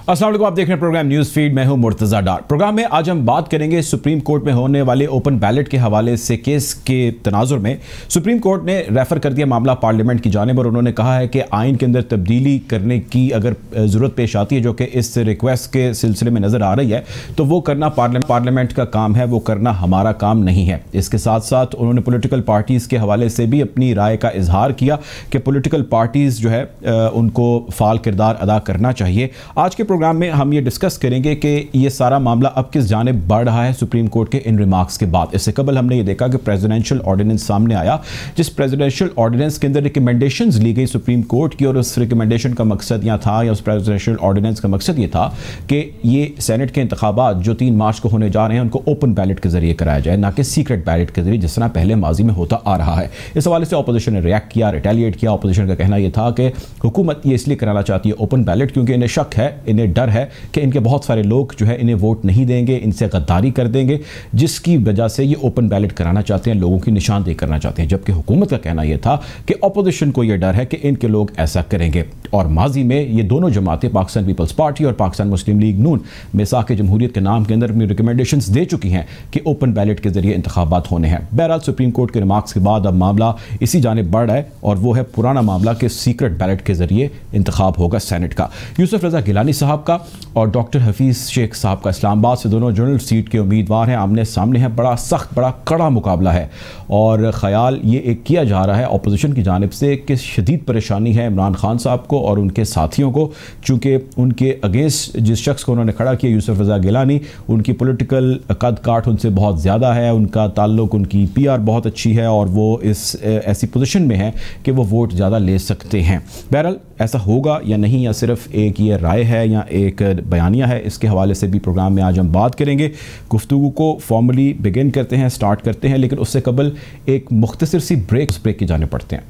अस्सलाम वालेकुम, आप देख रहे हैं प्रोग्राम न्यूज़ फीड। मैं हूं मुर्तज़ा डार। प्रोग्राम में आज हम बात करेंगे सुप्रीम कोर्ट में होने वाले ओपन बैलेट के हवाले से केस के तनाजुर में सुप्रीम कोर्ट ने रेफर कर दिया मामला पार्लियामेंट की जानिब और उन्होंने कहा है कि आइन के अंदर तब्दीली करने की अगर ज़रूरत पेश आती है, जो कि इस रिक्वेस्ट के सिलसिले में नज़र आ रही है, तो वो करना पार्लियामेंट का काम है, वो करना हमारा काम नहीं है। इसके साथ साथ उन्होंने पोलिटिकल पार्टीज़ के हवाले से भी अपनी राय का इजहार किया कि पोलिटिकल पार्टीज़ जो है उनको फ़ाल किरदार अदा करना चाहिए। आज के प्रोग्राम में हम ये डिस्कस करेंगे कि ये सारा मामला अब किस जानिब बढ़ रहा है सुप्रीम कोर्ट के इन रिमार्क्स के बाद। इससे कबल हमने ये देखा कि प्रेसिडेंशियल ऑर्डिनेंस सामने आया, जिस प्रेसिडेंशियल ऑर्डिनेंस के अंदर रिकमेंडेशंस ली गई सुप्रीम कोर्ट की, और उस रिकमेंडेशन का मकसद यह था, या उस प्रेसिडेंशियल ऑर्डिनेंस का मकसद ये था कि ये सेनेट के इंतखाबात जो 3 मार्च को होने जा रहे हैं उनको ओपन बैलेट के जरिए कराया जाए, ना कि सीक्रेट बैलेट के जरिए, जिस तरह पहले माजी में होता आ रहा है। इस हवाले से अपोजिशन ने रिएक्ट किया, रिटेलिएट किया। अपोजिशन का कहना यह था कि हुकूमत ये इसलिए कराना चाहती है ओपन बैलेट क्योंकि इन्हें शक है, इन्हें डर है कि इनके बहुत सारे लोग जो है इन्हें वोट नहीं देंगे, इनसे गद्दारी कर देंगे, जिसकी वजह से ये ओपन बैलेट कराना चाहते हैं, लोगों की निशानदेही करना चाहते हैं। जबकि हुकूमत का कहना यह था कि अपोजिशन को यह डर है कि इनके लोग ऐसा करेंगे। और माजी में ये दोनों जमातें, पाकिस्तान पीपल्स पार्टी और पाकिस्तान मुस्लिम लीग नून, मिसाक जमहूरियत के नाम के अंदर अपनी रिकमेंडेशंस दे चुकी हैं कि ओपन बैलेट के जरिए इंतखाबात होने हैं। बहरहाल सुप्रीम कोर्ट के रिमार्क्स के बाद अब मामला इसी जानिब बढ़ रहा है, और वो है पुराना मामला कि सीक्रेट बैलेट के जरिए इंतखाब होगा सेनेट का। यूसुफ रजा गिलानी साहब का और डॉक्टर हफीज़ शेख साहब का इस्लामाबाद से दोनों जनरल सीट के उम्मीदवार हैं, आमने सामने हैं। बड़ा सख्त, बड़ा कड़ा मुकाबला है, और ख्याल ये एक किया जा रहा है अपोजिशन की जानिब से कि शदीद परेशानी है इमरान खान साहब को और उनके साथियों को, चूँकि उनके अगेंस्ट जिस शख्स को उन्होंने खड़ा किया, यूसुफ रजा गिलानी, उनकी पॉलिटिकल कद काठ उनसे बहुत ज़्यादा है, उनका ताल्लुक, उनकी PR बहुत अच्छी है, और वो इस ऐसी पोजीशन में है कि वो वोट ज़्यादा ले सकते हैं। बहरहाल ऐसा होगा या नहीं, या सिर्फ एक ये राय है या एक बयानिया है, इसके हवाले से भी प्रोग्राम में आज हम बात करेंगे। गुफ्तगू को फॉर्मली बिगिन करते हैं, स्टार्ट करते हैं, लेकिन उससे कबल एक मुख्तसर सी ब्रेक की जाने पड़ते हैं।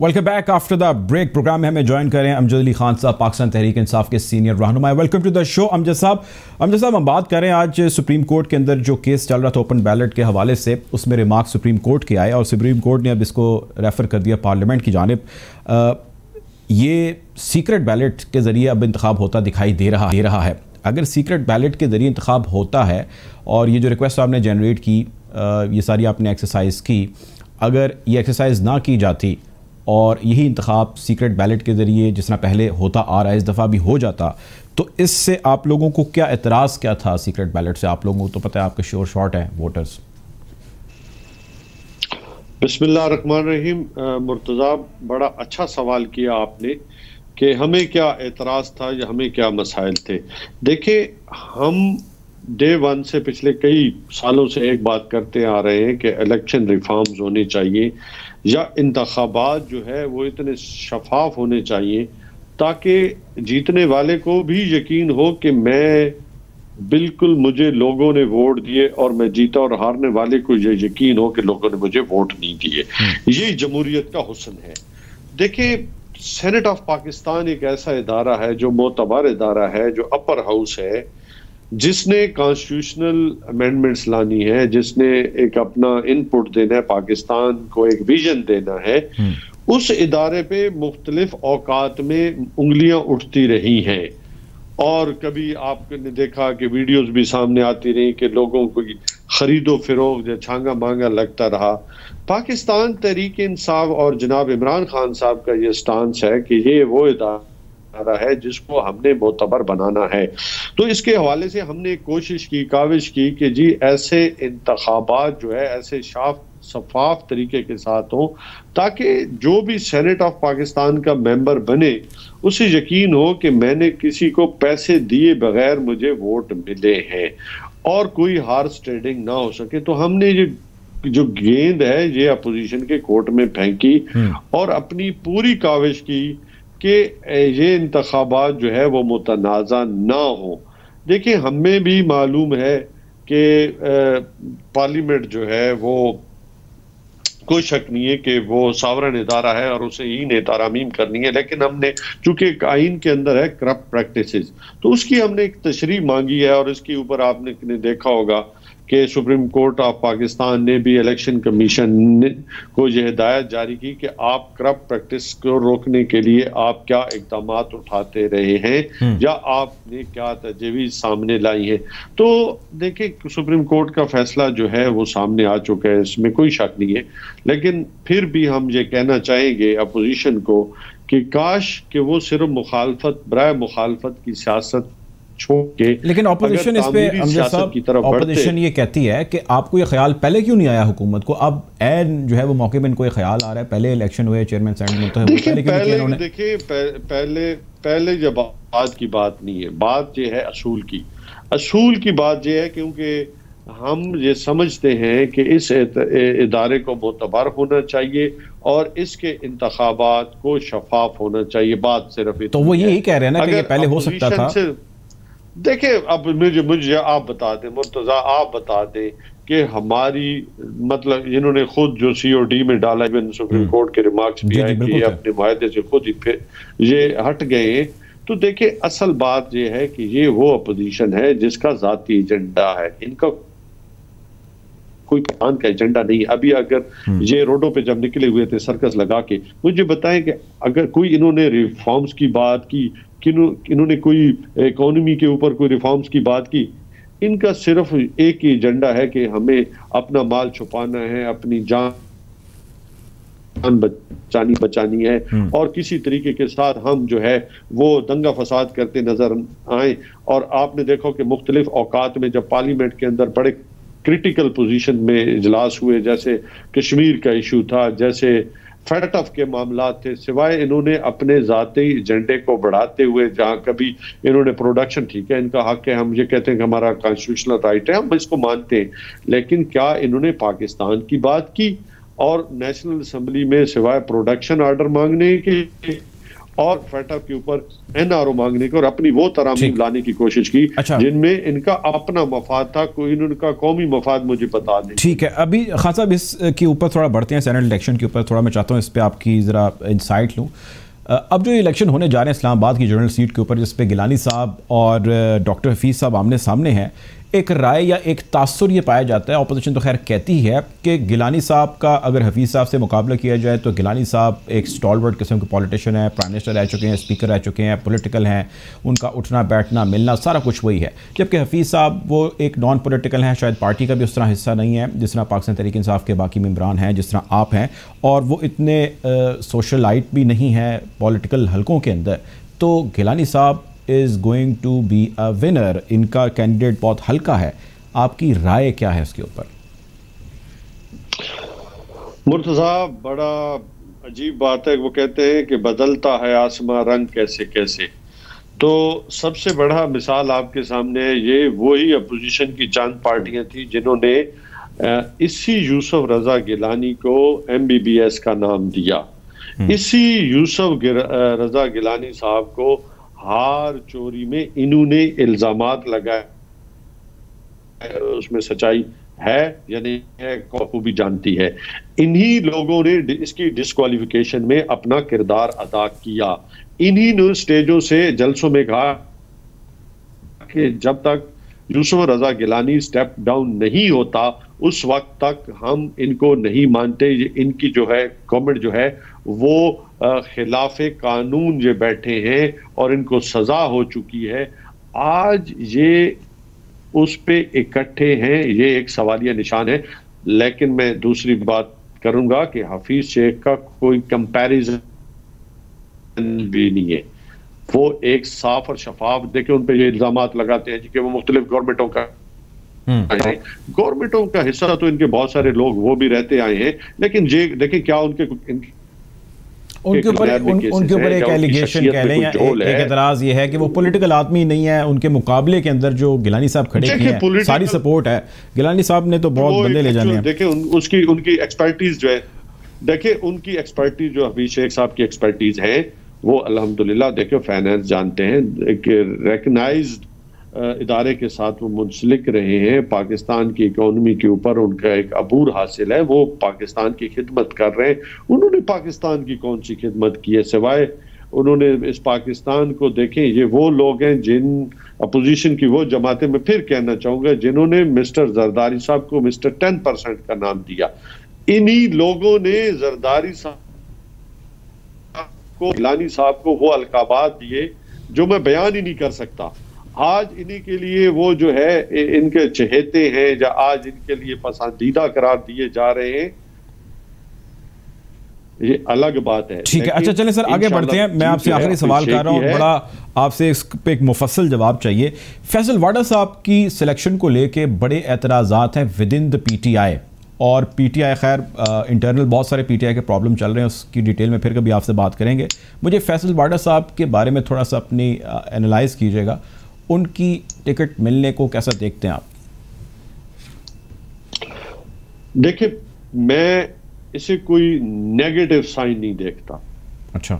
Welcome back after the break. Programme में हमें ज्वाइन करें अमजद अली खान साहब, पाकिस्तान तहरीक इंसाफ के सीनियर रहनुमा। Welcome to the show Amjad साहब। अमजद साहब, हम बात करें आज सुप्रीम कोर्ट के अंदर जो केस चल रहा था ओपन बैलेट के हवाले से, उसमें रिमार्क सुप्रीम कोर्ट के आए और सुप्रीम कोर्ट ने अब इसको रेफ़र कर दिया पार्लियामेंट की जानिब। ये सीक्रेट बैलेट के ज़रिए अब इंतखाब होता दिखाई दे रहा है। अगर सीक्रेट बैलेट के ज़रिए इंतखाब होता है और ये जो रिक्वेस्ट आपने जनरेट की, ये सारी आपने एक्सरसाइज की, अगर ये एक्सरसाइज ना की जाती और यही इंतखाब सीक्रेट बैलेट के ज़रिए जिस तरह पहले होता आ रहा है इस दफ़ा भी हो जाता, तो इससे आप लोगों को क्या एतराज़ क्या था सीक्रेट बैलेट से? आप लोगों को तो पता है आपके शोर शॉर्ट हैं वोटर्स। बिस्मिल्लाहिर्रहमानिर्रहीम। मुर्तज़ा, बड़ा अच्छा सवाल किया आपने कि हमें क्या एतराज़ था या हमें क्या मसाइल थे। देखिए, हम डे 1 से पिछले कई सालों से एक बात करते आ रहे हैं कि इलेक्शन रिफॉर्म्स होने चाहिए या इंतखाबात जो है वो इतने शफाफ होने चाहिए ताकि जीतने वाले को भी यकीन हो कि मैं बिल्कुल, मुझे लोगों ने वोट दिए और मैं जीता, और हारने वाले को ये यकीन हो कि लोगों ने मुझे वोट नहीं दिए। ये जमहूरियत का हुस्न है। देखिए, सेनेट ऑफ पाकिस्तान एक ऐसा इदारा है जो मोतबर इदारा है, जो अपर हाउस है, जिसने कॉन्स्टिट्यूशनल अमेंडमेंट्स लानी है, जिसने एक अपना इनपुट देना है, पाकिस्तान को एक विजन देना है। उस इदारे पे मुख्तलिफ औकात में उंगलियां उठती रही हैं, और कभी आपने देखा कि वीडियोस भी सामने आती रही कि लोगों को खरीदो फरोख्त या छांगा मांगा लगता रहा। पाकिस्तान तहरीक इंसाफ और जनाब इमरान खान साहब का ये स्टांस है कि ये वो इदारा है जिसको हमने मोतबर बनाना है। तो इसके हवाले से हमने कोशिश की, काविश की कि जी ऐसे इंतखाबात जो है ऐसे शफाफ तरीके के साथ हो ताकि जो भी सेनेट ऑफ पाकिस्तान का मेंबर बने उसे यकीन हो कि मैंने किसी को पैसे दिए बगैर मुझे वोट मिले हैं और कोई हार्स ट्रेडिंग ना हो सके। तो हमने ये जो गेंद है ये अपोजिशन के कोर्ट में फेंकी और अपनी पूरी काविश की कि ये इंतखाबात जो है वो मुतनाज़ा ना हो। देखिए, हमें भी मालूम है कि पार्लियामेंट जो है वो कोई शक नहीं है कि वो सावरन इदारा है और उसे ही ने तारामीम करनी है, लेकिन हमने चूंकि आइन के अंदर है करप्ट प्रैक्टिसेस, तो उसकी हमने एक तशरीह मांगी है। और इसके ऊपर आपने देखा होगा कि सुप्रीम कोर्ट ऑफ पाकिस्तान ने भी इलेक्शन कमीशन को यह हिदायत जारी की कि आप करप्ट प्रैक्टिस को रोकने के लिए आप क्या इकदाम उठाते रहे हैं या आपने क्या तजवीज़ सामने लाई है। तो देखिए सुप्रीम कोर्ट का फैसला जो है वो सामने आ चुका है, इसमें कोई शक नहीं है, लेकिन फिर भी हम ये कहना चाहेंगे अपोजिशन को कि काश कि वो सिर्फ मुखालफत बराए मुखालफत की सियासत छोड़ के, लेकिन ऑपोजिशन इस पे अमजद साहब, ऑपोजिशन ये कहती है कि आपको ये ख्याल पहले क्यों नहीं आया हुकूमत को, अब एन जो है वो मौके पे इनको ये ख्याल आ रहा है, पहले इलेक्शन हुए चेयरमैन देखिए पहले जब बात की बात नहीं है, बात ये है असूल की। असूल की बात ये है क्योंकि हम ये समझते हैं कि इस इदारे को मोतबर होना चाहिए और इसके इंतखाबात को शफाफ होना चाहिए। बात सिर्फ तो वो यही कह रहे हैं ना कि ये पहले हो सकता था। देखिए अब मुझे आप बता दें मुर्तजा, आप बता दें कि हमारी मतलब इन्होंने खुद जो COD में डाला, इवन सुप्रीम कोर्ट के रिमार्क्स भी आए कि अपने मुआहदे से खुद ही फिर ये हट गए। तो देखिए असल बात ये है कि ये वो अपोजिशन है जिसका जाती एजेंडा है, इनका कोई प्लान का एजेंडा नहीं। अभी अगर ये रोडों पे जब निकले हुए थे सर्कस लगा के, मुझे बताएं कि अगर कोई इन्होंने रिफॉर्म्स की बात की, इन्होंने कोई इकोनॉमी के ऊपर कोई रिफॉर्म्स की बात की, इनका सिर्फ एक ही एजेंडा है कि हमें अपना माल छुपाना है, अपनी जान बचानी है और किसी तरीके के साथ हम जो है वो दंगा फसाद करते नजर आए। और आपने देखो कि मुख्तलिफ औकात में जब पार्लियामेंट के अंदर बड़े क्रिटिकल पोजीशन में इजलास हुए, जैसे कश्मीर का इशू था, जैसे फेडटफ के मामला थे, सिवाय इन्होंने अपने जाती एजेंडे को बढ़ाते हुए, जहां कभी इन्होंने प्रोडक्शन, ठीक है इनका हक है, हम ये कहते हैं कि हमारा कॉन्स्टिट्यूशनल राइट है, हम इसको मानते हैं, लेकिन क्या इन्होंने पाकिस्तान की बात की और नेशनल असेंबली में सिवाय प्रोडक्शन ऑर्डर मांगने के और फेटअप के ऊपर NRO मांगने को और अपनी वो तरामीम लाने की कोशिश की जिनमें इनका अपना मफाद था, कोई इनका कौमी मफाद मुझे बता दें। ठीक है, अभी खान साहब इसके ऊपर थोड़ा बढ़ते हैं, सेनेट इलेक्शन के ऊपर थोड़ा मैं चाहता हूँ इस पर आपकी ज़रा इंसाइट लूँ। अब जो इलेक्शन होने जा रहे हैं इस्लामाबाद की जनरल सीट के ऊपर, जिस पे गिलानी साहब और डॉक्टर हफीज़ साहब आमने सामने हैं, एक राय या एक तासुर ये पाया जाता है, अपोजिशन तो खैर कहती है कि गिलानी साहब का अगर हफीज़ साहब से मुकाबला किया जाए तो गिलानी साहब एक स्टॉलवर्ड किस्म के पॉलिटिशियन है, प्राइम मिनिस्टर रह चुके हैं, स्पीकर रह चुके हैं, पॉलिटिकल हैं, उनका उठना बैठना मिलना सारा कुछ वही है, जबकि हफीज़ साहब वो एक नॉन पॉलिटिकल हैं, शायद पार्टी का भी उस तरह हिस्सा नहीं है जिस तरह पाकिस्तान तहरीक इंसाफ के बाकी मेंबरान हैं, जिस तरह आप हैं, और वो इतने सोशलाइट भी नहीं है पॉलिटिकल हलकों के अंदर। तो गिलानी साहब is going to be a winner, इनका कैंडिडेट बहुत हल्का है, आपकी राय क्या है इसके ऊपर? मुर्तज़ा, बड़ा अजीब बात है, वो कहते हैं कि बदलता है आसमां रंग कैसे कैसे। तो सबसे बड़ा मिसाल आपके सामने है, ये वही अपोजिशन की चंद पार्टियां थी जिन्होंने इसी यूसुफ रजा गिलानी को MBBS का नाम दिया। इसी यूसुफ रजा गिलानी साहब को हार चोरी में इन्होंने इल्जामात लगाए, उसमें सच्चाई है या नहीं है खूबी जानती है। इन्हीं लोगों ने इसकी डिस्क्वालिफिकेशन में अपना किरदार अदा किया। इन्हीं ने स्टेजों से जलसों में कहा कि जब तक यूसुफ रजा गिलानी स्टेप डाउन नहीं होता उस वक्त तक हम इनको नहीं मानते। इनकी जो है गवर्नमेंट जो है वो खिलाफे कानून जो बैठे हैं और इनको सजा हो चुकी है। आज ये उस पे इकट्ठे हैं, ये एक सवालिया निशान है। लेकिन मैं दूसरी बात करूंगा कि हफीज शेख का कोई कंपैरिजन भी नहीं है, वो एक साफ और शफाफ, देखिए उन पे ये इल्जामात लगाते हैं कि वो मुख्तलिफ गवर्नमेंटों का गवर्नमेंटों का हिस्सा, तो इनके बहुत सारे लोग वो भी रहते आए हैं, लेकिन ये देखिए क्या उनके ऊपर एक एलिगेशन कह लें या एक एतराज ये है कि वो पॉलिटिकल आदमी नहीं है। उनके मुकाबले के अंदर जो गिलानी साहब खड़े किए हैं सारी सपोर्ट है, गिलानी साहब ने तो बहुत बंदे ले जाने हैं। देखिए उनकी एक्सपर्टीज जो है, देखिए उनकी एक्सपर्टीज जो हफीज शेख साहब की एक्सपर्टीज है वो अल्हम्दुलिल्लाह देखिए फाइनेंस जानते हैं, एक रिकग्नाइज्ड इदारे के साथ वो मुंसलिक रहे हैं, पाकिस्तान की इकोनॉमी के ऊपर उनका एक अबूर हासिल है, वो पाकिस्तान की खिदमत कर रहे हैं। उन्होंने पाकिस्तान की कौन सी खिदमत की है सिवाय उन्होंने इस पाकिस्तान को, देखें ये वो लोग हैं जिन अपोजिशन की वो जमातें, मैं फिर कहना चाहूंगा, जिन्होंने मिस्टर जरदारी साहब को मिस्टर 10% का नाम दिया। इन्हीं लोगों ने जरदारी साहब को, गिलानी साहब को वो अलकाबात दिए जो मैं बयान ही नहीं कर सकता। आज इन्हीं के लिए वो जो है इनके चहेते हैं, या आज इनके लिए पसंदीदा करार दिए जा रहे हैं, ये अलग बात है। ठीक है, अच्छा चलें सर आगे बढ़ते हैं। मैं आपसे आखिरी सवाल कर रहा हूँ, बड़ा आपसे इस पे एक मुफस्सल जवाब चाहिए। फैसल वाडा साहब की सिलेक्शन को लेके बड़े एतराज़ात हैं विद इन द PTI, और PTI खैर इंटरनल बहुत सारे PTI के प्रॉब्लम चल रहे हैं, उसकी डिटेल में फिर कभी आपसे बात करेंगे। मुझे फैसल वाडा साहब के बारे में थोड़ा सा अपनी एनालाइज कीजिएगा, उनकी टिकट मिलने को कैसा देखते हैं आप? देखिए, मैं इसे कोई नेगेटिव साइन नहीं देखता। अच्छा,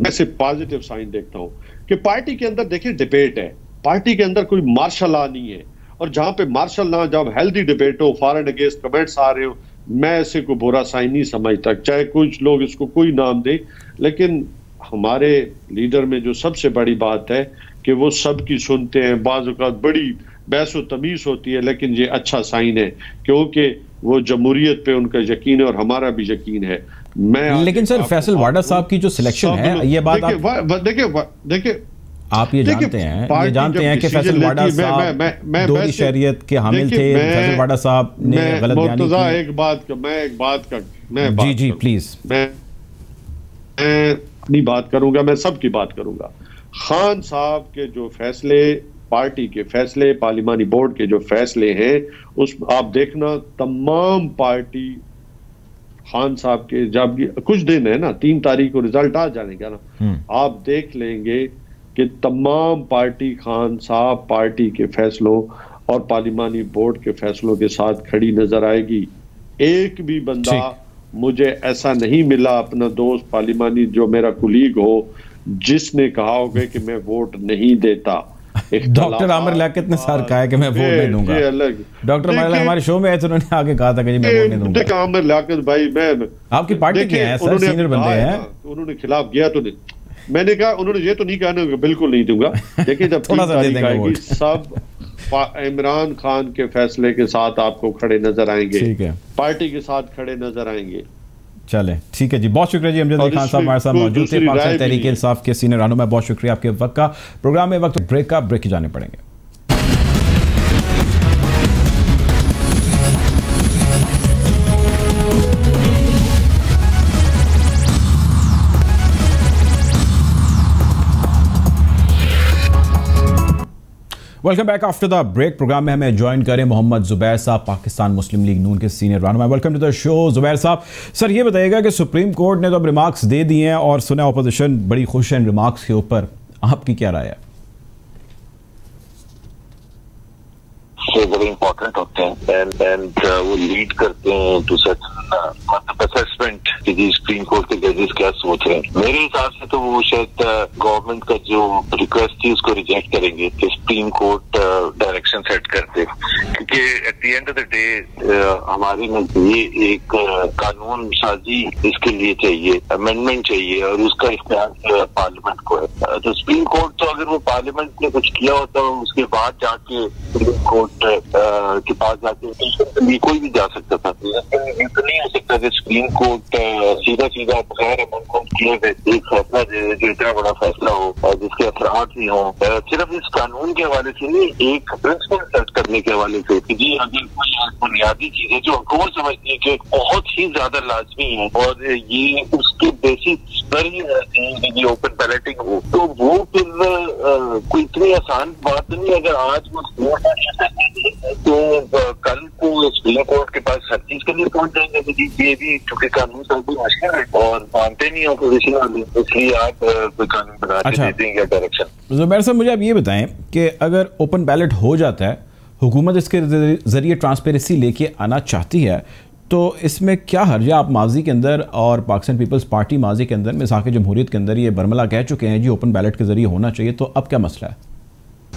मैं सिर्फ पॉजिटिव साइन देखता हूं कि पार्टी के अंदर देखिए डिबेट है, पार्टी के अंदर कोई मार्शल लॉ नहीं है, और जहां पे मार्शल लॉ, जब हेल्दी डिबेट हो, फॉर एंड अगेंस्ट कमेंट्स आ रहे हो, मैं इसे कोई बुरा साइन नहीं समझता, चाहे कुछ लोग इसको कोई नाम दे। लेकिन हमारे लीडर में जो सबसे बड़ी बात है कि वो सबकी सुनते हैं, बाज़ औक़ात बड़ी बहस व तमीज़ होती है, लेकिन ये अच्छा साइन है क्योंकि वो जमहूरियत पे उनका यकीन है और हमारा भी यकीन है। मैं लेकिन सर फैसल वाडा साहब की जो सिलेक्शन है, ये बात देखिए आप ये जानते हैं कि फैसल वाडा साहब दोहरी शरीयत के हामिल थे। फैसल वाडा साहब ने गलत बयानी की। जी प्लीज, मैं अपनी बात करूंगा, मैं सबकी बात करूंगा। खान साहब के जो फैसले, पार्टी के फैसले, पार्लिमानी बोर्ड के जो फैसले हैं, उस आप देखना तमाम पार्टी खान साहब के, जब कुछ दिन है ना, 3 तारीख को रिजल्ट आ जाएगा ना, आप देख लेंगे कि तमाम पार्टी खान साहब पार्टी के फैसलों और पार्लिमानी बोर्ड के फैसलों के साथ खड़ी नजर आएगी। एक भी बंदा मुझे ऐसा नहीं मिला, अपना दोस्त पार्लिमानी जो मेरा कुलीग हो, जिसने कहा होगा कि मैं वोट नहीं देता। डॉक्टर आमिर लियाकत ने सर कहा है कि मैं वोट नहीं दूंगा। डॉक्टर आमिर हमारे शो में आए थे, उन्होंने आगे कहा था कि मैं वोट नहीं दूंगा। आमिर लियाकत भाई, मैं आपकी पार्टी के हैं सर, सीनियर बंदे हैं, उन्होंने खिलाफ गया तो नहीं, मैंने कहा, उन्होंने ये तो नहीं कहा बिल्कुल नहीं दूंगा। देखिए, जब थोड़ा सा दे देंगे, सब इमरान खान के फैसले के साथ आपको खड़े नजर आएंगे, ठीक है, पार्टी के साथ खड़े नजर आएंगे। चले ठीक है जी, बहुत शुक्रिया जी। अमजद अली खान साहब हमारे साथ मौजूद थे, पाकिस्तान तहरीक इंसाफ के सीनियर रहनुमा। बहुत शुक्रिया आपके वक्त का। प्रोग्राम में वक्त ब्रेक का, ब्रेक जाने पड़ेंगे। Welcome back after the break. Programme में हमें ज्वाइन करें मोहम्मद जुबैर साहब, पाकिस्तान मुस्लिम लीग नून के सीनियर रहनुमा। Welcome to the show Zubair साहब। सर ये बताइएगा कि सुप्रीम कोर्ट ने तो अब रिमार्क्स दे दिए हैं और सुना अपोजिशन बड़ी खुश है इन रिमार्क्स के ऊपर, आपकी क्या राय है? बड़े इंपॉर्टेंट होते हैं एंड वो लीड करते हैं टू सच असेसमेंट कि जी सुप्रीम कोर्ट के जजेस क्या सोच रहे हैं। मेरे हिसाब से तो वो शायद गवर्नमेंट का जो रिक्वेस्ट थी उसको रिजेक्ट करेंगे कि सुप्रीम कोर्ट डायरेक्शन सेट करते, क्योंकि at the end of the day हमारे ये एक कानून साजी इसके लिए चाहिए, अमेंडमेंट चाहिए और उसका इख्तियार पार्लियामेंट को है। तो सुप्रीम कोर्ट तो अगर वो पार्लियामेंट ने कुछ किया होता है उसके बाद जाके सुप्रीम कोर्ट के पास जाके कोई भी जा सकता था। ये तो नहीं हो सकता कि सुप्रीम कोर्ट सीधा बगैर अमेंडमेंट किए हुए एक फैसला जो इतना बड़ा फैसला हो और जिसके असरात भी हो, सिर्फ इस कानून के हवाले से नहीं, एक प्रिंसिपल सेट करने के हवाले से कि जी अगर कोई बुनियादी चीजें जो हुकूमत समझती है कि बहुत ही ज्यादा लाजमी है और ये उसके बेसिस पर ही रहती है कि ओपन बैलेटिंग हो, तो वो फिर कोई इतनी आसान बात नहीं। अगर आज वो तो कल को सुप्रीम कोर्ट के पास हर चीज के लिए पहुंच जाएंगे। तो ये भी चूंकि कानून सब भी मुश्किल है और मानते नहीं अपोजिशन वाले, इसलिए आप कोई कानून बना के दे देंगे डायरेक्शन। जुबैर साहब मुझे आप ये बताएं कि अगर ओपन बैलेट हो जाता है, हुकूमत इसके जरिए ट्रांसपेरेंसी लेके आना चाहती है, तो इसमें क्या हर्ज है? आप माजी के अंदर और पाकिस्तान पीपल्स पार्टी माजी के अंदर, मिसाक जमहूरियत के अंदर ये बरमला कह चुके हैं जी ओपन बैलेट के जरिए होना चाहिए, तो अब क्या मसला है?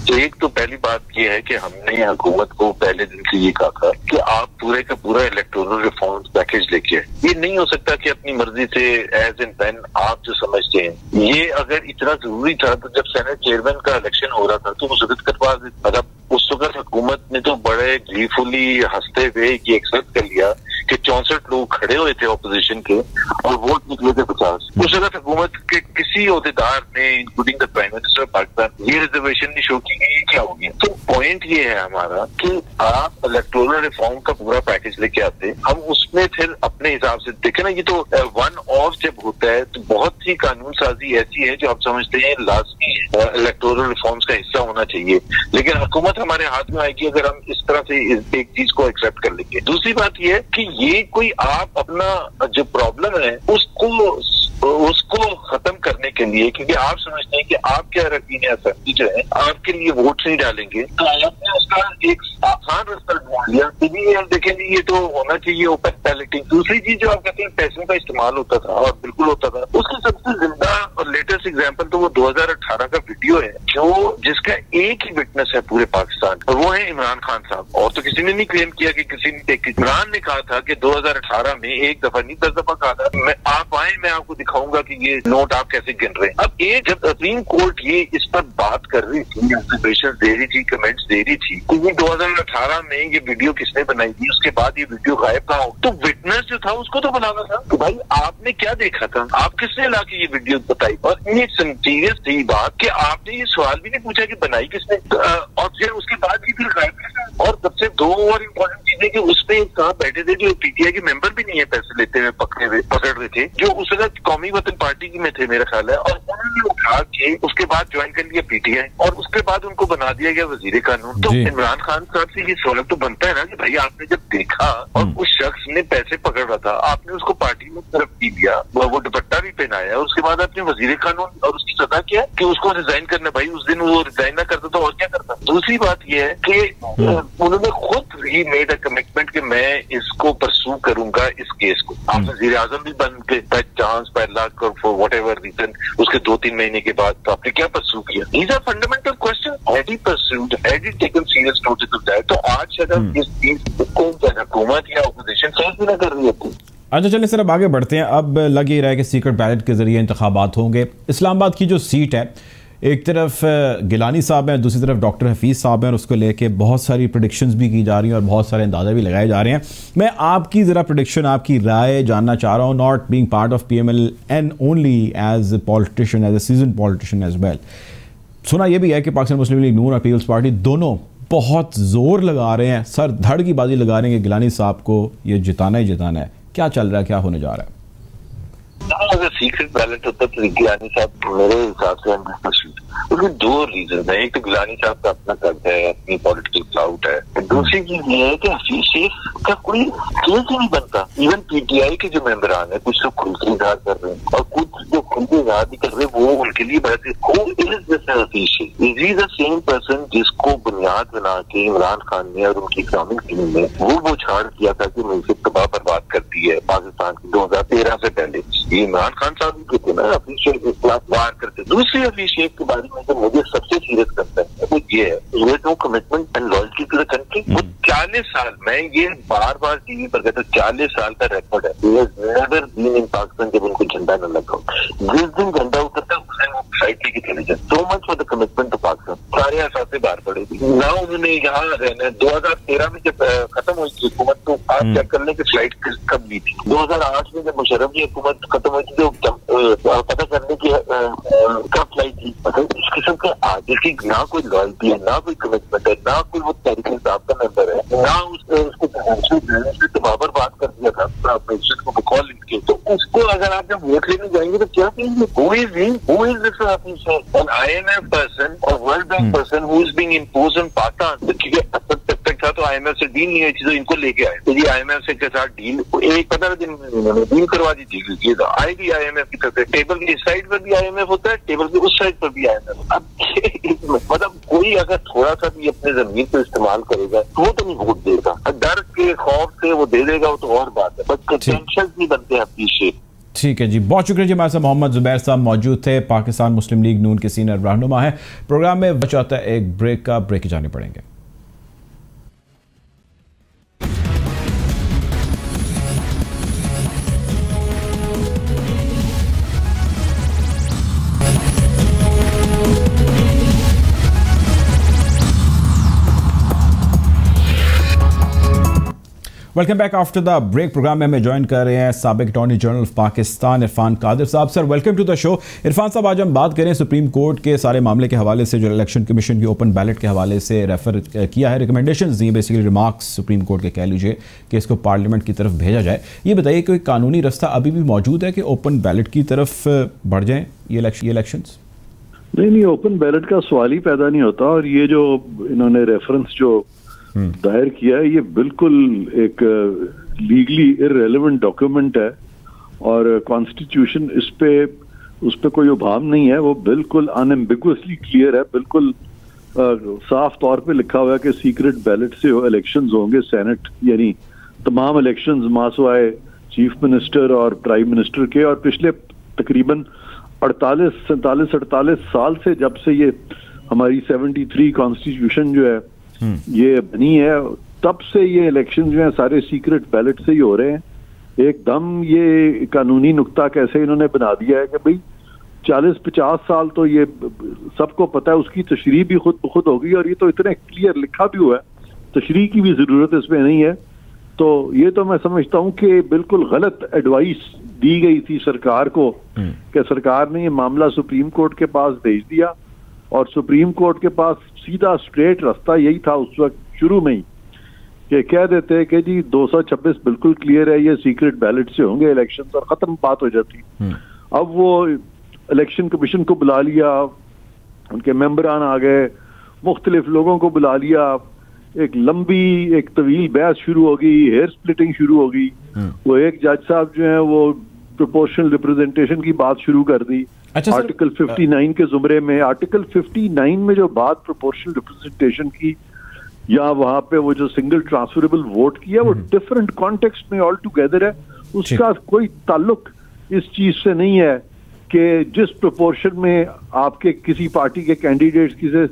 तो एक तो पहली बात यह है कि हमने हुकूमत को पहले दिन से ये कहा था कि आप पूरे का पूरा इलेक्टोरल रिफॉर्म पैकेज लेके आए। ये नहीं हो सकता कि अपनी मर्जी से एज एंड व्हेन आप जो समझते हैं। ये अगर इतना जरूरी था तो जब सेनेट चेयरमैन का इलेक्शन हो रहा था तो वो रद्द करवा देते। मतलब उस वक्त हुकूमत ने तो बड़े ग्लीफुली हंसते हुए ये एक्सेप्ट कर लिया कि 64 लोग खड़े हुए थे ऑपोजिशन के और वोट निकले थे 50। उस वक्त हुकूमत के किसी ओहदेदार ने including the prime minister of Pakistan ये रिजर्वेशन नहीं शो की गई। क्या हो गया? तो पॉइंट ये है हमारा कि आप इलेक्टोरल रिफॉर्म का पूरा पैकेज लेके आते, हम उसमें फिर अपने हिसाब से देखे ना। ये तो वन ऑफ जब होता है तो बहुत सी कानून साजी ऐसी है जो आप समझते हैं लाजमी इलेक्टोरल रिफॉर्म्स का हिस्सा होना चाहिए, लेकिन हुकूमत हमारे हाथ में आएगी अगर हम इस तरह से एक चीज को एक्सेप्ट कर लेंगे। दूसरी बात यह है कि ये कोई आप अपना जो प्रॉब्लम है उसको खत्म करने के लिए, क्योंकि आप समझते हैं कि आप क्या रखीन असेंबली जो है आपके लिए वोट नहीं डालेंगे, तो आपने उसका एक आसान रास्ता ढूंढ लिया। देखेंगे ये तो होना चाहिए ओपन बैलेटिंग। दूसरी चीज जो आप कहते हैं पैसों का इस्तेमाल होता था और बिल्कुल होता था, उसकी सबसे जिंदा और लेटेस्ट एग्जाम्पल तो वो 2018 का वीडियो है जो जिसका एक ही विटनेस है पूरे पाकिस्तान, और वो है इमरान खान साहब। और तो किसी ने नहीं क्लेम किया कि किसी ने देखी। इमरान ने कहा था कि 2018 में एक दफा नहीं 10 दफा कहा था आप आए मैं आपको दिखाऊंगा कि ये नोट आप कैसे गिन रहे हैं। अब एक जब सुप्रीम कोर्ट ये इस पर बात कर रही थी, ऑब्जर्वेशन दे रही थी, कमेंट्स दे रही थी, तो ये 2018 में ये वीडियो किसने बनाई थी, उसके बाद ये वीडियो गायब कहाँ हो? तो विटनेस जो था उसको तो बनाना था कि भाई आपने क्या देखा था, आप किसने ला के ये वीडियो बताई। और ये सीरियस थी बात कि आपने ये सवाल भी नहीं पूछा कि बनाई किसने, और फिर उसके बाद भी फिर गायब किसने। और सबसे दो और इम्पोर्टेंट चीजें कि उसमें कहाँ बैठे थे जो पीटीआई के मेंबर भी नहीं है, पैसे लेते हुए पकड़ रहे थे, जो उस वक्त कौमी वतन पार्टी में थे मेरा ख्याल है, और उन्होंने उठा के उसके बाद ज्वाइन कर लिया पीटीआई और उसके बाद उनको बना दिया गया वजीर कानून। तो इमरान खान साहब से ये सवाल तो बनता है ना कि भाई आपने जब देखा और उस शख्स ने पैसे पकड़ रहा था, आपने उसको पार्टी में तरफ दिया, वो दुपट्टा भी पहनाया, उसके बाद आपने वजीर कानून और उसकी सजा किया कि उसको रिजाइन करना। भाई उस दिन वो रिजाइन ना करता तो और क्या करता। दूसरी बात यह है कि उन्होंने खुद ही मेड अ कमिटमेंट कि मैं इसको परसू करूंगा इस केस को। आप वजीर आजम भी बन के बाय चांस बाय लक और फॉर व्हाट एवर रीजन उसके 2-3 महीने के बाद तो आपने क्या परसू किया? These are fundamental question. Had he pursued, had he taken serious notice of that, तो आज शायद इस चीज को हुकूमत या ऑपोजिशन फेस भी ना कर रही होती। अच्छा चलिए सर अब आगे बढ़ते हैं। अब लग ही रहा है कि सीक्रेट बैलेट के जरिए इंतखाबात होंगे। इस्लामाबाद की जो सीट है, एक तरफ गिलानी साहब हैं, दूसरी तरफ डॉक्टर हफीज़ साहब हैं, और उसको लेके बहुत सारी प्रेडिक्शंस भी की जा रही हैं और बहुत सारे अंदाज़े भी लगाए जा रहे हैं। मैं आपकी ज़रा प्रेडिक्शन, आपकी राय जानना चाह रहा हूँ, not being part of PMLN only as a politician, as a season politician as well. सुना यह भी है कि पाकिस्तान मुस्लिम लीग नून और पीपल्स पार्टी दोनों बहुत जोर लगा रहे हैं, सर धड़ की बाजी लगा रहे हैं कि गिलानी साहब को ये जिताना ही जिताना है। क्या चल रहा है, क्या होने जा रहा है? अगर सीक्रेट बैलेट होता तो गिलानी साहब मेरे हिसाब से 100%। उसके दो रीजन है। एक तो गिलानी साहब का अपना कर्ज है, अपनी पॉलिटिकल क्लाउड है। दूसरी चीज ये है कि हफीज शेख का कोई केस ही नहीं बनता। इवन पीटीआई के जो मेंबरान है कुछ लोग खुल के इजहार कर रहे हैं और कुछ जो खुल के इजहार नहीं कर रहे वो उनके लिए बात है। Hafeez Shaikh is he the same person जिसको बुनियाद बना के इमरान खान ने और उनकी इस्लामिक टीम ने वो छाड़ किया था कि मुझे तबाह बर्बाद कर दी है पाकिस्तान की 2013 से पहले। ये इमरान खान साहब भी कहते ना हफीज शेख के खिलाफ वार करते। दूसरी हफीज शेख के बारे में जो मुझे सबसे सीरियस करता है वो ये है, ये no commitment and loyalty to the country. वो 40 साल, मैं ये बार बार टीवी पर कहता हूँ, 40 साल का रिकॉर्ड है। नेवर बीन इन पाकिस्तान जब उनको झंडा न लगा। जिस दिन झंडा उतरता है उस दिन वो साइड लेके चले जाए। So much for the commitment to Pakistan. सारे एहसास से बाहर पड़े थे ना उन्होंने यहाँ रहना। 2013 में जब खत्म हुई थी हुकूमत तो आप चेक करने की फ्लाइट कब ली थी। 2008 में जब मुशर्रफ की हुकूमत खत्म हुई थी तो पता करने की कब फ्लाइट थी। इस किस्म के आगे की ना कोई लॉयल्टी है, ना कोई कमिटमेंट है, ना कोई वो तहरीक इंसाफ का मेंबर है, ना उसको तबाह बर्बाद कर दिया था अपोजिशन को बकौल इनके। तो उसको अगर आप जब वोट लेने जाएंगे तो क्या कहेंगे? Who is he? Who is this an IMF person or World Bank person who is being imposed on Pakistan? था तो IMF से डील नहीं हुई थी तो इनको लेके आए। तो ये IMF से के साथ डील एक 15 दिन में डील करवा दी थी। ये तो आएगी IMF की तरफ से। टेबल की इस साइड पर भी IMF होता है, टेबल की उस साइड पर भी IMF। अब मतलब कोई अगर थोड़ा सा भी अपने जमीन को इस्तेमाल करेगा तो वो तो नहीं वोट देगा। डर के खौफ से वो दे देगा वो तो और बात है, बट टेंशन नहीं बनते हैं अपनी शेप। ठीक है जी, बहुत शुक्रिया जी। हमारे साथ मोहम्मद जुबैर साहब मौजूद थे, पाकिस्तान मुस्लिम लीग नून के सीनियर रहनुमा है। प्रोग्राम में बचाता है एक ब्रेक का, ब्रेक जाने पड़ेंगे। Welcome back after the break. Programme में हमें ज्वाइन कर रहे हैं साबिक attorney general of Pakistan Irfan Qadir साहब। Sir welcome to the show. Irfan साहब, आज हम बात करें सुप्रीम कोर्ट के सारे मामले के हवाले से, जो इलेक्शन कमीशन की ओपन बैलेट के हवाले से रेफर किया है, रिकमेंडेशंस दी, बेसिकली रिमार्क्स सुप्रीम कोर्ट के कह लीजिए कि इसको पार्लियामेंट की तरफ भेजा जाए। ये बताइए कोई कानूनी रास्ता अभी भी मौजूद है कि ओपन बैलेट की तरफ बढ़ जाएँ ये इलेक्शंस? नहीं, ओपन बैलेट का सवाल ही पैदा नहीं होता। और ये जो इन्होंने रेफरेंस जो दायर किया है, ये बिल्कुल एक लीगली इररेलेवेंट डॉक्यूमेंट है और कॉन्स्टिट्यूशन उस पे कोई उभाम नहीं है। वो बिल्कुल अनएम्बिगुअसली क्लियर है, बिल्कुल साफ तौर पे लिखा हुआ है कि सीक्रेट बैलेट से इलेक्शंस होंगे। सेनेट यानी तमाम इलेक्शंस मासवाए चीफ मिनिस्टर और प्राइम मिनिस्टर के, और पिछले तकरीबन 48 साल से, जब से ये हमारी 73 कॉन्स्टिट्यूशन जो है ये बनी है, तब से ये इलेक्शन जो है सारे सीक्रेट बैलेट से ही हो रहे हैं। एकदम ये कानूनी नुक्ता कैसे इन्होंने बना दिया है कि भाई 40-50 साल तो ये सबको पता है, उसकी तशरीह भी खुद होगी, और ये तो इतने क्लियर लिखा भी हुआ है, तशरीह की भी जरूरत इसमें नहीं है। तो ये तो मैं समझता हूँ कि बिल्कुल गलत एडवाइस दी गई थी सरकार को कि सरकार ने ये मामला सुप्रीम कोर्ट के पास भेज दिया, और सुप्रीम कोर्ट के पास सीधा स्ट्रेट रास्ता यही था उस वक्त शुरू में ही कि कह देते कि जी 226 बिल्कुल क्लियर है, ये सीक्रेट बैलेट से होंगे इलेक्शन, और खत्म बात हो जाती। अब वो इलेक्शन कमीशन को बुला लिया, उनके मेंबरान आ गए, मुख्तलिफ लोगों को बुला लिया, एक लंबी एक तवील बहस शुरू हो गई, हेयर स्प्लिटिंग शुरू हो गई। वो एक जज साहब जो है वो प्रोपोर्शनल रिप्रेजेंटेशन की बात शुरू कर दी। अच्छा, आर्टिकल 59 के जुमरे में, आर्टिकल 59 में जो बात प्रोपोर्शनल रिप्रेजेंटेशन की, या वहां पे वो जो सिंगल ट्रांसफरेबल वोट किया, वो डिफरेंट कॉन्टेक्स्ट में ऑल टुगेदर है। उसका कोई ताल्लुक इस चीज से नहीं है कि जिस प्रोपोर्शन में आपके किसी पार्टी के कैंडिडेट्स की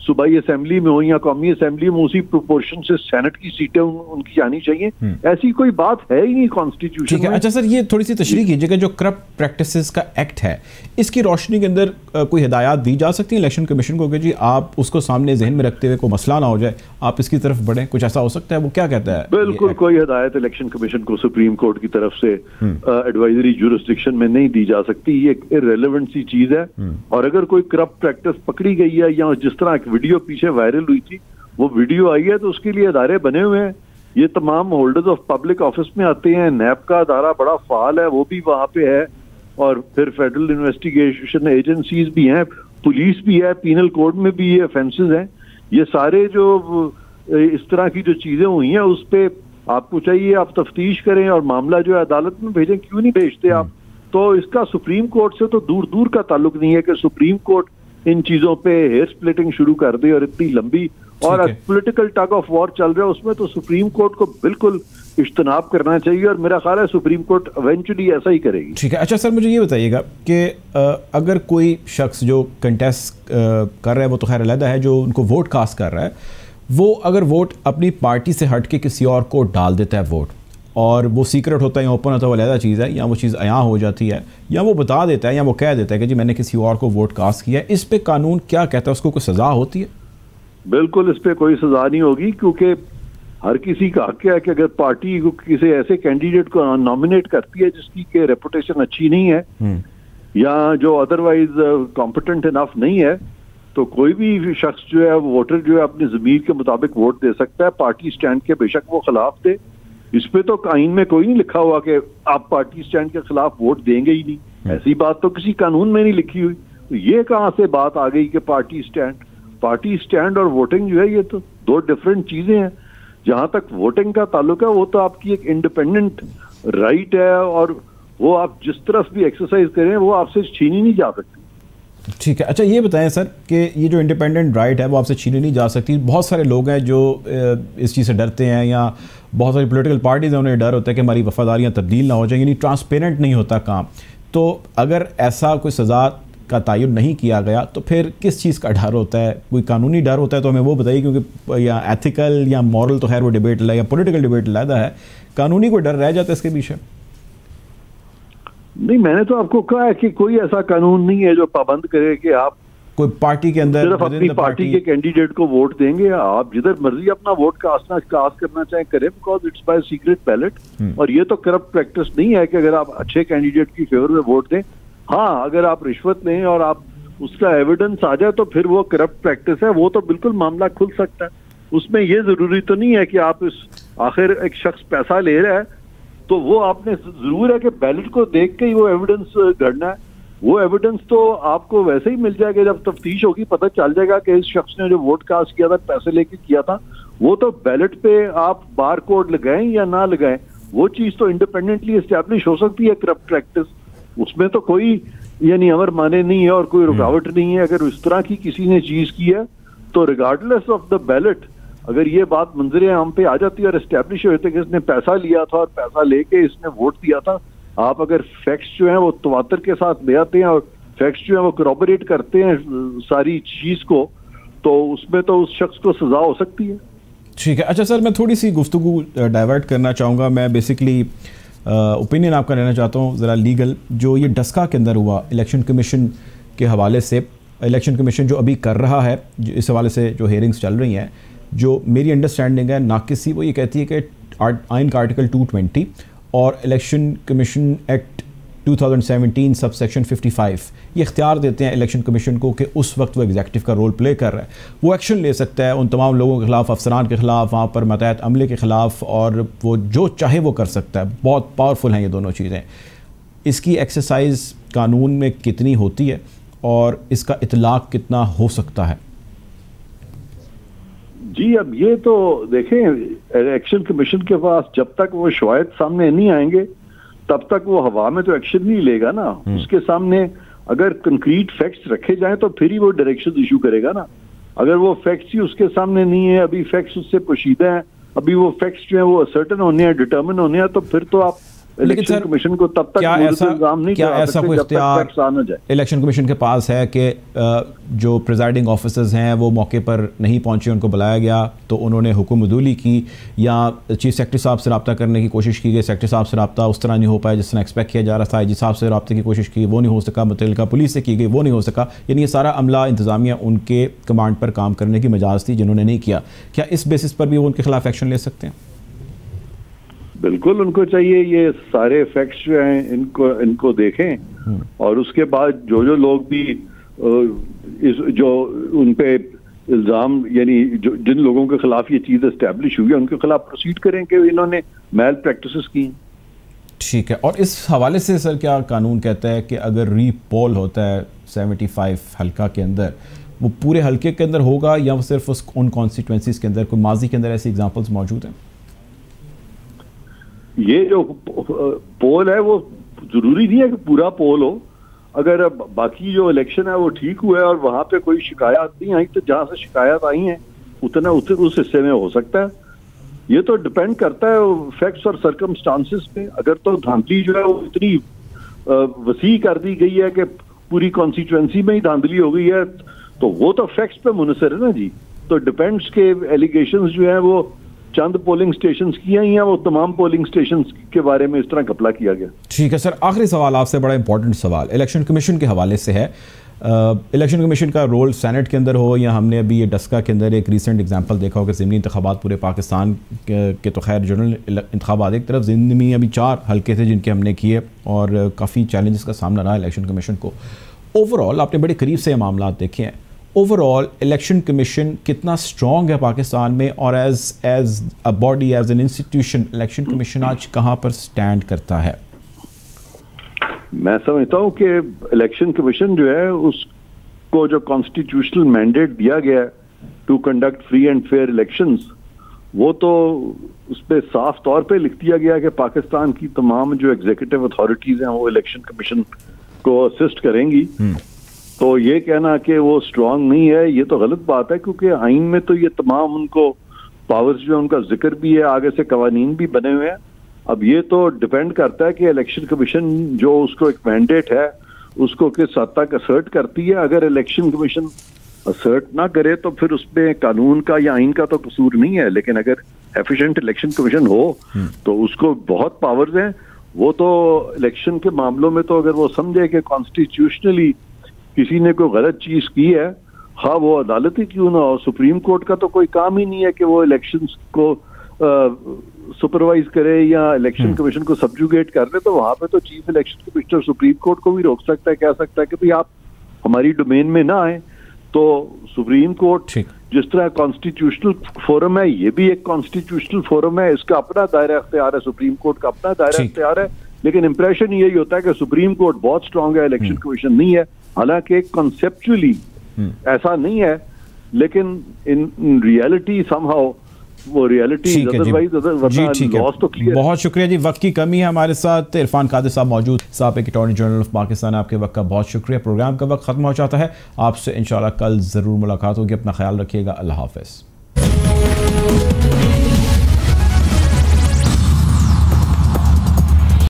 सूबाई असेंबली में हो या कौमी असेंबली में, उसी प्रोपोर्शन से सेनेट की सीटें उनकी आनी चाहिए। ऐसी कोई बात है ही नहीं कॉन्स्टिट्यूशन में। अच्छा सर, ये थोड़ी सी तशरीह कीजिएगा, जो करप्ट प्रैक्टिसेस का एक्ट है, इसकी रोशनी के अंदर कोई हिदायत दी जा सकती है इलेक्शन कमीशन को कि जी आप उसको सामने जहन में रखते हुए कोई मसला ना हो जाए, आप इसकी तरफ बढ़ें, कुछ ऐसा हो सकता है? वो क्या कहता है? बिल्कुल कोई हिदायत इलेक्शन कमीशन को सुप्रीम कोर्ट की तरफ से एडवाइजरी जुरिस्डिक्शन में नहीं दी जा सकती। ये एक इररेलेवेंट सी चीज है, और अगर कोई करप्ट प्रैक्टिस पकड़ी गई है, या जिस तरह वीडियो पीछे वायरल हुई थी, वो वीडियो आई है, तो उसके लिए अदारे बने हुए हैं। ये तमाम होल्डर्स ऑफ पब्लिक ऑफिस में आते हैं, नैब का अदारा बड़ा फाल है, वो भी वहां पे है, और फिर फेडरल इन्वेस्टिगेशन एजेंसीज भी हैं, पुलिस भी है, पीनल कोड में भी ये ऑफेंसेस हैं। ये सारे जो इस तरह की जो चीजें हुई हैं, उस पे आपको चाहिए आप तफ्तीश करें और मामला जो है अदालत में भेजें। क्यों नहीं भेजते आप? तो इसका सुप्रीम कोर्ट से तो दूर दूर का ताल्लुक नहीं है कि सुप्रीम कोर्ट इन चीजों पे हेयर स्प्लिटिंग शुरू कर दे, और इतनी लंबी और पॉलिटिकल टग ऑफ वॉर चल रहा है उसमें, तो सुप्रीम कोर्ट को बिल्कुल इज्तनाब करना चाहिए, और मेरा ख्याल है सुप्रीम कोर्ट इवेंचुअली ऐसा ही करेगी। ठीक है। अच्छा सर, मुझे ये बताइएगा कि अगर कोई शख्स जो कंटेस्ट कर रहा है, वो तो खैर अलग है, जो उनको वोट कास्ट कर रहा है, वो अगर वोट अपनी पार्टी से हट के किसी और को डाल देता है वोट, और वो सीक्रेट होता है या ओपन होता है, वो अलग चीज़ है, या वो चीज़ अयां हो जाती है, या वो बता देता है, या वो कह देता है कि जी मैंने किसी और को वोट कास्ट किया है, इस पे कानून क्या कहता है? उसको कोई सज़ा होती है? बिल्कुल इस पे कोई सज़ा नहीं होगी, क्योंकि हर किसी का हक है कि अगर पार्टी किसी ऐसे कैंडिडेट को नॉमिनेट करती है जिसकी के रेपुटेशन अच्छी नहीं है, या जो अदरवाइज कॉम्पिटेंट इनफ नहीं है, तो कोई भी शख्स जो है, वोटर जो है, अपनी ज़मीर के मुताबिक वोट दे सकता है, पार्टी स्टैंड के बेशक वो खिलाफ दे। इस पे तो आईन में कोई नहीं लिखा हुआ कि आप पार्टी स्टैंड के खिलाफ वोट देंगे ही नहीं, ऐसी बात तो किसी कानून में नहीं लिखी हुई। तो ये कहाँ से बात आ गई कि पार्टी स्टैंड और वोटिंग जो है, ये तो दो डिफरेंट चीजें हैं। जहां तक वोटिंग का ताल्लुक है, वो तो आपकी एक इंडिपेंडेंट राइट है, और वो आप जिस तरफ भी एक्सरसाइज करें, वो आपसे छीनी नहीं जा सकती। ठीक है। अच्छा ये बताएं सर कि ये जो इंडिपेंडेंट राइट है वो आपसे छीनी नहीं जा सकती। बहुत सारे लोग हैं जो इस चीज़ से डरते हैं, या बहुत सारी पॉलिटिकल पार्टीज हैं, उन्हें डर होता है कि हमारी वफादारियाँ तब्दील ना हो जाएंगी, यानी ट्रांसपेरेंट नहीं होता काम। तो अगर ऐसा कोई सज़ा का तयन नहीं किया गया तो फिर किस चीज़ का डर होता है? कोई कानूनी डर होता है तो हमें वो बताइए, क्योंकि या एथिकल या मॉरल तो खैर वो डिबेट है, या पॉलिटिकल डिबेट अलग है, कानूनी कोई डर रह जाता है इसके पीछे? नहीं, मैंने तो आपको कहा है कि कोई ऐसा कानून नहीं है जो पाबंद करे कि आप कोई पार्टी के अंदर सिर्फ अपनी पार्टी के कैंडिडेट को वोट देंगे। आप जिधर मर्जी अपना वोट कास्ट करना चाहें करें, because it's by secret ballot. और ये तो करप्ट प्रैक्टिस नहीं है कि अगर आप अच्छे कैंडिडेट की फेवर में वोट दें। हाँ, अगर आप रिश्वत लें और आप उसका एविडेंस आ जाए तो फिर वो करप्ट प्रैक्टिस है, वो तो बिल्कुल मामला खुल सकता है। उसमें ये जरूरी तो नहीं है कि आप इस आखिर एक शख्स पैसा ले रहा है तो वो आपने जरूर है कि बैलेट को देख के ही वो एविडेंस गढ़ना है। वो एविडेंस तो आपको वैसे ही मिल जाएगा, जब तफ्तीश होगी पता चल जाएगा कि इस शख्स ने जो वोट कास्ट किया था पैसे लेके किया था। वो तो बैलेट पे आप बार कोड लगाएं या ना लगाएं, वो चीज तो इंडिपेंडेंटली एस्टैब्लिश हो सकती है करप्ट प्रैक्टिस। उसमें तो कोई यानी अमर माने नहीं है और कोई रुकावट नहीं है। अगर इस तरह की किसी ने चीज की है तो रिगार्डलेस ऑफ द बैलेट, अगर ये बात मंजरे आम पे आ जाती है और एस्टैब्लिश होते कि इसने पैसा लिया था और पैसा लेके इसने वोट दिया था, आप अगर फैक्ट्स जो हैं वो तवातर के साथ ले आते हैं और फैक्ट्स जो हैं वो करॉबोरेट करते हैं सारी चीज को, तो उसमें तो उस शख्स को सजा हो सकती है। ठीक है। अच्छा सर, मैं थोड़ी सी गुफ्तगू डाइवर्ट करना चाहूँगा। मैं बेसिकली ओपिनियन आपका लेना चाहता हूँ ज़रा लीगल। जो ये डस्का के अंदर हुआ इलेक्शन कमीशन के हवाले से, इलेक्शन कमीशन जो अभी कर रहा है, इस हवाले से जो हेयरिंग्स चल रही हैं, जो मेरी अंडरस्टैंडिंग है नाकिसी, वो ये कहती है कि आइन का आर्टिकल 220 और election commission act 2017 sub section 55 ये इख्तियार देते हैं इलेक्शन कमीशन को कि उस वक्त वो एग्जीक्यूटिव का रोल प्ले कर रहा है, वो एक्शन ले सकता है उन तमाम लोगों के खिलाफ, अफसरान के खिलाफ, वहाँ पर मतहत अमले के खिलाफ, और वो जो चाहे वो कर सकता है। बहुत पावरफुल हैं ये दोनों चीज़ें। इसकी एक्सरसाइज कानून में कितनी होती है और इसका इतलाक़ कितना हो सकता है? जी, अब ये तो देखें, इलेक्शन कमीशन के पास जब तक वो शवायद सामने नहीं आएंगे तब तक वो हवा में तो एक्शन नहीं लेगा ना। उसके सामने अगर कंक्रीट फैक्ट्स रखे जाएं तो फिर ही वो डायरेक्शन इशू करेगा ना। अगर वो फैक्ट्स ही उसके सामने नहीं है, अभी फैक्ट्स उससे पोशीदा हैं, अभी वो फैक्ट्स जो है वो सर्टेन होने हैं, डिटर्मिन होने हैं, तो फिर तो आप इलेक्शन कमीशन को तब तक ऐसा कोई इख्तियार इलेक्शन कमीशन के पास है कि जो प्रिजाइडिंग ऑफिसर्स हैं वो मौके पर नहीं पहुंचे, उनको बुलाया गया तो उन्होंने हुक्म अदूली की, या चीफ सेक्रेटरी साहब से रब्ता करने की कोशिश की गई, सेक्रेटरी साहब से रब्ता उस तरह नहीं हो पाया जिस तरह एक्सपेक्ट किया जा रहा था, आईजी साहब से रब्ते की कोशिश की, वो नहीं हो सका, मुतल्लिका पुलिस से की गई, वो नहीं हो सका, यानी ये सारा अमला इंतजामिया उनके कमांड पर काम करने की मजाज थी जिन्होंने नहीं किया। क्या इस बेसिस पर भी वो उनके खिलाफ एक्शन ले सकते हैं? बिल्कुल, उनको चाहिए ये सारे फैक्ट्स जो हैं इनको देखें, और उसके बाद जो लोग भी जो उन पे इल्जाम यानी जिन लोगों के खिलाफ ये चीज एस्टैब्लिश हुई है उनके खिलाफ प्रोसीड करें कि इन्होंने मैल प्रैक्टिसेस की। ठीक है। और इस हवाले से सर क्या कानून कहता है कि अगर रीपोल होता है 75 हल्का के अंदर, वो पूरे हल्के के अंदर होगा या सिर्फ उन कॉन्स्टिट्यूंसीज के अंदर? कोई माजी के अंदर ऐसी एग्जांपल्स मौजूद हैं? ये जो पोल है वो जरूरी नहीं है कि पूरा पोल हो। अगर बाकी जो इलेक्शन है वो ठीक हुआ है और वहां पे कोई शिकायत नहीं आई, तो जहां से शिकायत आई है उतना उस हिस्से में हो सकता है। ये तो डिपेंड करता है फैक्ट्स और सर्कमस्टांसेस पे। अगर तो धांधली जो है वो इतनी वसी कर दी गई है कि पूरी कॉन्स्टिट्यूएंसी में ही धांधली हो गई है, तो वो तो फैक्ट्स पे मुनसर है ना जी। तो डिपेंड्स के एलिगेशंस जो है वो चंद पोलिंग स्टेशंस की हैं या वो तमाम पोलिंग स्टेशंस के बारे में इस तरह घपला किया गया। ठीक है सर, आखिरी सवाल आपसे, बड़ा इंपॉर्टेंट सवाल इलेक्शन कमीशन के हवाले से है। इलेक्शन कमीशन का रोल सेनेट के अंदर हो या हमने अभी ये डस्का के अंदर एक रीसेंट एग्जांपल देखा हो कि ज़िमनी इंतखाबात पूरे पाकिस्तान के तो खैर जनरल इंतखाबात एक तरफ, ज़िमनी अभी 4 हल्के थे जिनके हमने किए और काफ़ी चैलेंजेस का सामना रहा इलेक्शन कमीशन को। ओवरऑल आपने बड़े करीब से ये मामला देखे हैं, ओवरऑल इलेक्शन कमीशन कितना स्ट्रॉन्ग है पाकिस्तान में, और as a body, as an institution election commission आज कहाँ पर स्टैंड करता है? मैं समझता हूँ कि इलेक्शन कमीशन जो है उसको जो कॉन्स्टिट्यूशनल मैंडेट दिया गया है to conduct free and fair elections, वो तो उस पर साफ तौर पे लिख दिया गया कि पाकिस्तान की तमाम जो एग्जीक्यूटिव अथॉरिटीज हैं वो इलेक्शन कमीशन को असिस्ट करेंगी। तो ये कहना कि वो स्ट्रांग नहीं है, ये तो गलत बात है, क्योंकि आइन में तो ये तमाम उनको पावर्स जो है उनका जिक्र भी है, आगे से कवानीन भी बने हुए हैं। अब ये तो डिपेंड करता है कि इलेक्शन कमीशन जो उसको एक मैंडेट है उसको किस हद तक असर्ट करती है। अगर इलेक्शन कमीशन असर्ट ना करे तो फिर उसमें कानून का या आइन का तो कसूर नहीं है, लेकिन अगर एफिशिएंट इलेक्शन कमीशन हो तो उसको बहुत पावर्स हैं। वो तो इलेक्शन के मामलों में तो अगर वो समझे कि कॉन्स्टिट्यूशनली किसी ने कोई गलत चीज की है, हाँ वो अदालत ही क्यों ना हो, सुप्रीम कोर्ट का तो कोई काम ही नहीं है कि वो इलेक्शंस को सुपरवाइज करे या इलेक्शन कमीशन को सब्जुगेट कर ले। तो वहां पे तो chief election commissioner supreme court को भी रोक सकता है, कह सकता है कि भाई आप हमारी डोमेन में ना आए। तो सुप्रीम कोर्ट जिस तरह कॉन्स्टिट्यूशनल फोरम है, ये भी एक कॉन्स्टिट्यूशनल फोरम है, इसका अपना दायरा इख्तियार है, सुप्रीम कोर्ट का अपना दायरा इख्तियार है। लेकिन इंप्रेशन यही होता है कि सुप्रीम कोर्ट बहुत स्ट्रांग है, इलेक्शन कमीशन नहीं है। हालांकि कॉन्सेप्चुअली ऐसा नहीं है, लेकिन इन रियलिटी समहाउ वो रियलिटी अदरवाइज लॉस तो क्लियर। बहुत शुक्रिया जी, वक्त की कमी है, हमारे साथ इरफान कादिर साहब मौजूद। साहब एक अटॉर्नी जनरल ऑफ पाकिस्तान, आपके वक्त का बहुत शुक्रिया। प्रोग्राम का वक्त खत्म हो जाता है, आपसे इंशाल्लाह कल जरूर मुलाकात होगी। अपना ख्याल रखिएगा, अल्लाह हाफिज।